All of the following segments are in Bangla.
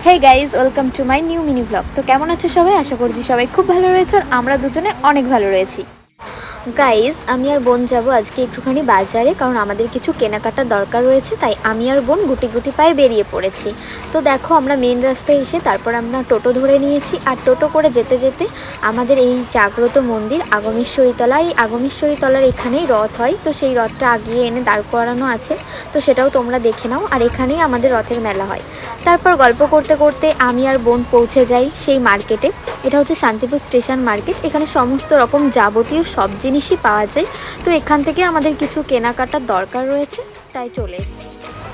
Hey guys, welcome to my new mini blog. তো কেমন আছে সবাই? আশা করছি সবাই খুব ভালো রয়েছে আর আমরা দুজনে অনেক ভালো রয়েছি। গাইজ, আমি আর বোন যাব আজকে একটুখানি বাজারে, কারণ আমাদের কিছু কেনাকাটার দরকার রয়েছে, তাই আমি আর বোন গুটি গুটি পায়ে বেরিয়ে পড়েছি। তো দেখো, আমরা মেন রাস্তায় এসে তারপর আমরা টোটো ধরে নিয়েছি, আর টোটো করে যেতে যেতে আমাদের এই জাগ্রত মন্দির আগমেশ্বরীতলা, এই আগমেশ্বরীতলার এখানেই রথ হয়। তো সেই রথটা আগিয়ে এনে দাঁড় করানো আছে, তো সেটাও তোমরা দেখে নাও। আর এখানেই আমাদের রথের মেলা হয়। তারপর গল্প করতে করতে আমি আর বোন পৌঁছে যাই সেই মার্কেটে। এটা হচ্ছে শান্তিপুর স্টেশন মার্কেট। এখানে সমস্ত রকম যাবতীয় সব জিনিসই পাওয়া যায়। তো এখান থেকে আমাদের কিছু কেনাকাটার দরকার রয়েছে, তাই চলে এসেছি।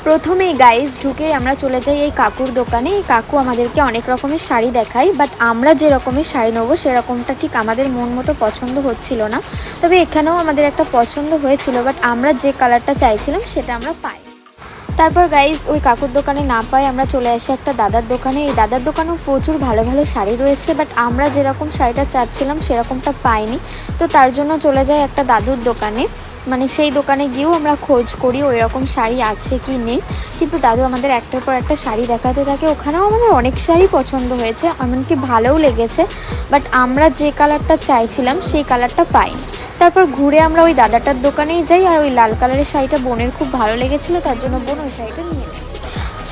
প্রথমেই গাইজ ঢুকেই আমরা চলে যাই এই কাকুর দোকানে। এই কাকু আমাদেরকে অনেক রকমের শাড়ি দেখায়, বাট আমরা যে রকমের শাড়ি নেবো সেরকমটা ঠিক আমাদের মন মতো পছন্দ হচ্ছিল না। তবে এখানেও আমাদের একটা পছন্দ হয়েছিল, বাট আমরা যে কালারটা চাইছিলাম সেটা আমরা পাই। তারপর গাইজ ওই কাকুর দোকানে না পাই আমরা চলে আসি একটা দাদার দোকানে। এই দাদার দোকানেও প্রচুর ভালো ভালো শাড়ি রয়েছে, বাট আমরা যেরকম শাড়িটা চাচ্ছিলাম সেরকমটা পাইনি। তো তার জন্য চলে যাই একটা দাদুর দোকানে। মানে সেই দোকানে গিয়েও আমরা খোঁজ করি ওই রকম শাড়ি আছে কি নেই, কিন্তু দাদু আমাদের একটার পর একটা শাড়ি দেখাতে থাকে। ওখানেও আমাদের অনেক শাড়ি পছন্দ হয়েছে, এমনকি ভালোও লেগেছে, বাট আমরা যে কালারটা চাইছিলাম সেই কালারটা পাইনি। তারপর ঘুরে আমরা ওই দাদাটার দোকানেই যাই, আর ওই লাল কালারের শাড়িটা বোনের খুব ভালো লেগেছিলো, তার জন্য বোন ওই শাড়িটা নিয়ে নেয়।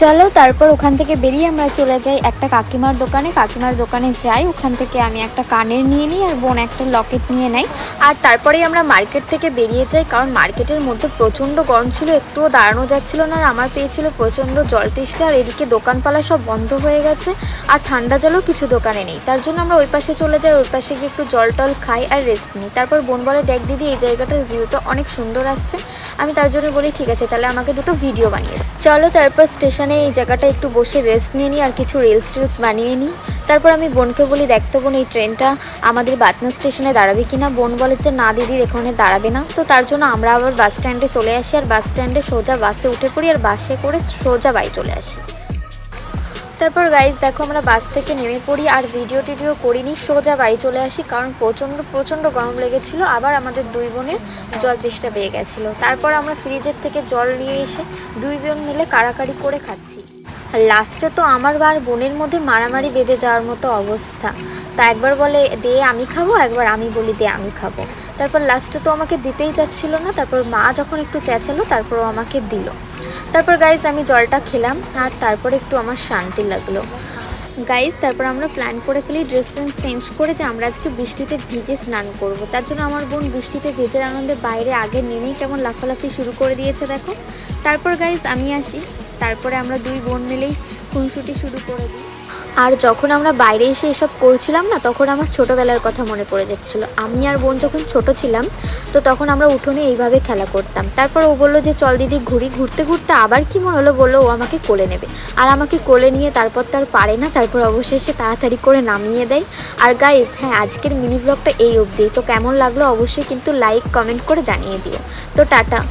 চলো, তারপর ওখান থেকে বেরিয়ে আমরা চলে যাই একটা কাকিমার দোকানে। কাকিমার দোকানে যাই, ওখান থেকে আমি একটা কানের নিয়ে নিই আর বোন একটা লকেট নিয়ে নেয়। আর তারপরেই আমরা মার্কেট থেকে বেরিয়ে যাই, কারণ মার্কেটের মধ্যে প্রচণ্ড গরম ছিল, একটুও দাঁড়ানো যাচ্ছিল না। আর আমার পেয়েছিল প্রচণ্ড জল তেষ্টা, আর এদিকে দোকানপালা সব বন্ধ হয়ে গেছে, আর ঠান্ডা জলও কিছু দোকানে নেই। তার জন্য আমরা ওই পাশে চলে যাই, ওই পাশে গিয়ে একটু জল টল খাই আর রেস্ট নিই। তারপর বোন বলে, দেখ দিদি, এই জায়গাটার ভিউটা অনেক সুন্দর আসছে। আমি তার জন্য বলি, ঠিক আছে, তাহলে আমাকে দুটো ভিডিও বানিয়ে দাও। চলো, তারপর স্টেশনে এই জায়গাটা একটু বসে রেস্ট নিয়ে নিই আর কিছু রিলস টিলস বানিয়ে নিই। তারপর আমি বোনকে বলি, দেখতো বোন, এই ট্রেনটা আমাদের বাতনা স্টেশনে দাঁড়াবে কিনা। বোন বলে যে না দিদি, এখানে দাঁড়াবে না। তো তার জন্য আমরা আবার বাস স্ট্যান্ডে চলে আসি, আর বাস স্ট্যান্ডে সোজা বাসে উঠে পড়ি, আর বাসে করে সোজা বাড়ি চলে আসি। তারপর গাইজ দেখো, আমরা বাস থেকে নেমে পড়ি, আর ভিডিও টিডিও করিনি, সোজা বাড়ি চলে আসি, কারণ প্রচণ্ড গরম লেগেছিলো। আবার আমাদের দুই বোনের জল চেষ্টা পেয়ে গেছিলো। তারপর আমরা ফ্রিজের থেকে জল নিয়ে এসে দুই বোন মিলে কাড়াকাড়ি করে খাচ্ছি। আর লাস্টে তো আমার আর বোনের মধ্যে মারামারি বেঁধে যাওয়ার মতো অবস্থা। তা একবার বলে দে আমি খাবো, একবার আমি বলি দে আমি খাবো। তারপর লাস্টে তো আমাকে দিতেই চাচ্ছিল না। তারপর মা যখন একটু চেঁচালো, তারপর ও আমাকে দিল। তারপর গাইজ আমি জলটা খেলাম, আর তারপর একটু আমার শান্তি লাগলো। গাইজ তারপর আমরা প্ল্যান করে ফেলি ড্রেস চেঞ্জ করে যে আমরা আজকে বৃষ্টিতে ভিজে স্নান করব। তার জন্য আমার বোন বৃষ্টিতে ভেজের আনন্দে বাইরে আগে নেমেই কেমন লাফালাফি শুরু করে দিয়েছে দেখো। তারপর গাইজ আমি আসি, তারপরে আমরা দুই বোন মিলেই খুনসুটি শুরু করে দিই। আর যখন আমরা বাইরে এসে এসব করছিলাম না, তখন আমার ছোটোবেলার কথা মনে পড়ে যাচ্ছিলো। আমি আর বোন যখন ছোট ছিলাম, তো তখন আমরা উঠোনে এইভাবে খেলা করতাম। তারপর ও বললো যে চল দিদি ঘুরি। ঘুরতে ঘুরতে আবার কি মনে হলো, বললো ও আমাকে কোলে নেবে। আর আমাকে কোলে নিয়ে তারপর তার পারে না, তারপর অবশেষে তাড়াতাড়ি করে নামিয়ে দেয়। আর গাইস, হ্যাঁ, আজকের মিনি ব্লগটা এই অবধি। তো কেমন লাগলো অবশ্যই কিন্তু লাইক কমেন্ট করে জানিয়ে দিও। তো টাটা।